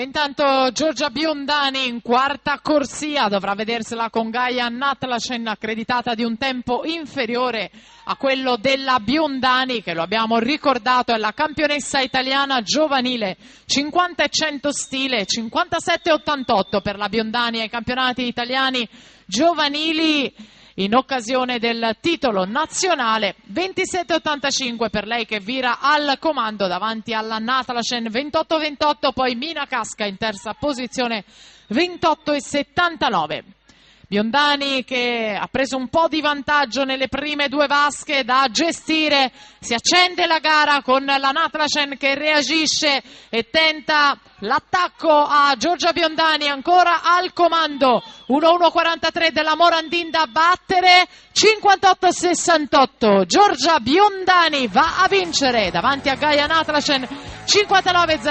Intanto Giorgia Biondani in quarta corsia dovrà vedersela con Gaia Natlacen, accreditata di un tempo inferiore a quello della Biondani, che lo abbiamo ricordato è la campionessa italiana giovanile, 50 e 100 stile, 57 e 88 per la Biondani ai campionati italiani giovanili in occasione del titolo nazionale, 27,85 per lei che vira al comando davanti alla Natlacen, 28,28, poi Mina Casca in terza posizione, 28,79. Biondani che ha preso un po' di vantaggio nelle prime due vasche da gestire, si accende la gara con la Natlacen che reagisce e tenta l'attacco a Giorgia Biondani, ancora al comando, 1:1:43 della Morandin da battere, 58,68. Giorgia Biondani va a vincere davanti a Gaia Natlacen, 59,0.